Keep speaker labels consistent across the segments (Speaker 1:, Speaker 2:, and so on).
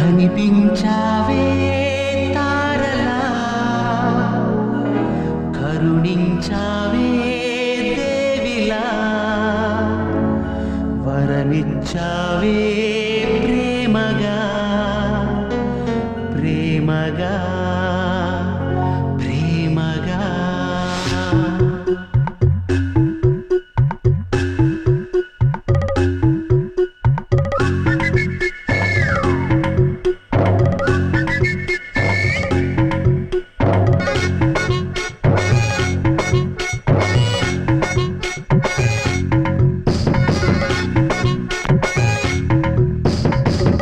Speaker 1: కనిపించావే తారలా కరుణించావే దేవిలా వరమిచ్చావే ప్రేమగా ప్రేమగా ప్రేమగా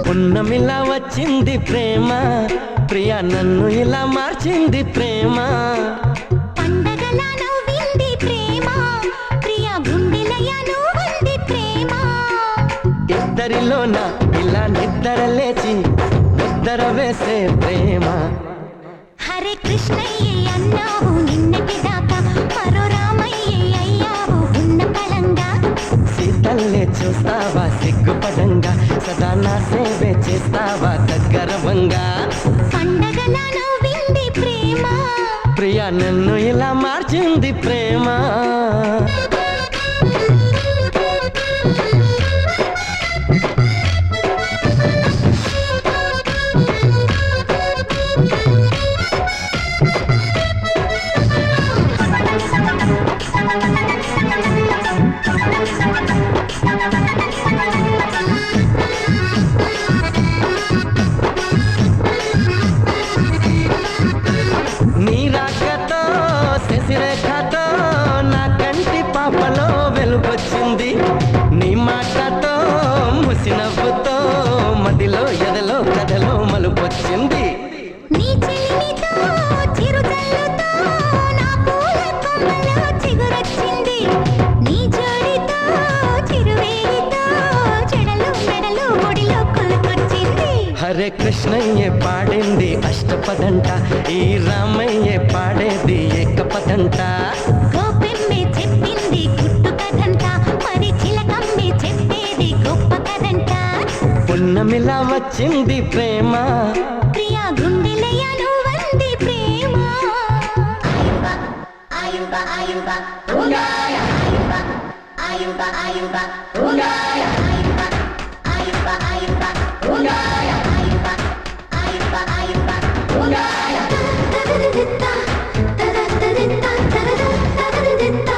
Speaker 2: పున్నమిలా వచ్చింది ప్రేమ ప్రియా నన్ను ఇలా మార్చింది ప్రేమ
Speaker 3: పండగలా నవ్వింది ప్రేమ ప్రియా గుండెలయ నువ్వుంది ప్రేమ
Speaker 2: ఇద్దరిలోన ఇలా నిద్ర లేచి నిద్ర వేసే ప్రేమ
Speaker 3: హరే కృష్ణయ్యే అన్నావు నిన్నటి దాకా మరో రామయ్యే అయ్యావు ఉన్న పలంగా
Speaker 2: సీతల్లే చూస్తావా సిగ్గుపడంగా సదా నా సేవే చేస్తావా దగ్గరవంగా
Speaker 3: పండగలా నవ్వింది ప్రేమ
Speaker 2: ప్రియా నన్ను ఇలా మార్చింది ప్రేమ నీ రాకతో శశిరేఖతో నా కంటి పాపలో వెలుగొచ్చింది నీ మాటతో ముసినవ్వుతో మదిలో ఎదలో కథలో మలుపొచ్చింది
Speaker 3: నీ చెలిమితో చిరుజల్లుతో నా పూల కొమ్మలో చిగురొచ్చింది నీ జోడితో చిరువేలితో చెడలు మెడలు ఒడిలో కొలుకొచ్చింది
Speaker 2: హరే కృష్ణయ్యే పాడింది అష్టపదంట ఈ రామయ్యే పాడేది ఏకపదంట
Speaker 3: గోపెమ్మే చెప్పింది గుట్టు కథంట మరి చిలకమ్మే చెప్పేది గొప్ప కథంట
Speaker 2: పున్నమిలా వచ్చింది ప్రేమ
Speaker 3: ప్రియా గుండెలయ నువ్వంది ప్రేమ
Speaker 4: Ayuba, ayuba, ungaya, ayuba, ayuba, ayuba, ungaya, ayuba, ayuba, ayuba, ungaya, ayuba, ayuba, ayuba, ungaya.
Speaker 3: తదదిత్తా తదదిత్తా తదదిత్తా తదదిత్తా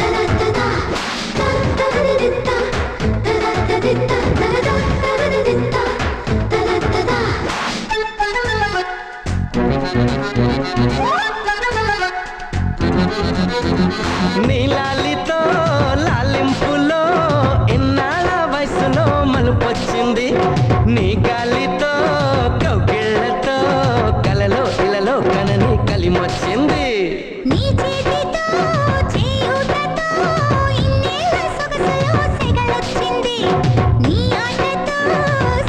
Speaker 3: తదదిత్తా తదదిత్తా తదదిత్తా తదదిత్తా
Speaker 2: నీలాలితో లాలింపులో ఇన్నాళ్ళ వయసులో మలుపొచ్చింది నీ గాలితో కౌగిళ్లతో కలలో ఇలలో కనని కలిమొచ్చింది
Speaker 3: నీ చేతితో చేయూతతో ఇన్నేళ్ళ సొగసులో సెగలొచ్చింది నీ ఆటతో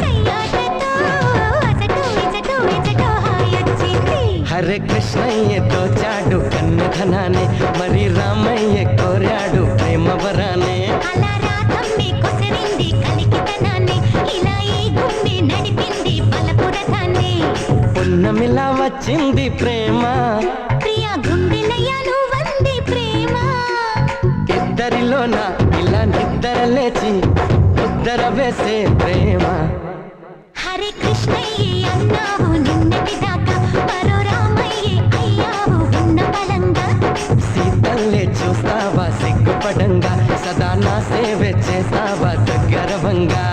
Speaker 3: సయ్యాటతో అసటు ఇచటు ఇచటు హాయొచ్చింది
Speaker 2: హరే కృష్ణయ్యతో చాడు కన్యధనాన్ని మరి రామయ్య కోరాడు ప్రేమ వరానే
Speaker 3: అలా రాధమ్మే కొసరింది కలికితనాన్ని ఇలా ఈ గుమ్మి నడిపింది బలపురథాన్ని
Speaker 2: పున్నమిలా వచ్చింది ప్రేమ
Speaker 3: ప్రియా గుండెలయ నువ్వంది ప్రేమ
Speaker 2: ఇద్దరిలోన ఇలా నిద్ర లేచి ఉద్దర వేసే ప్రేమ
Speaker 3: హరే కృష్ణయ్యే అన్నావు నిన్నటి దాకా మరో రామయ్యే అయ్యావు ఉన్న బలంగా
Speaker 2: సీతల్లే చూస్తావా సిగ్గుపడంగా సదా నా సేవ చేస్తావా దగ్గరవంగా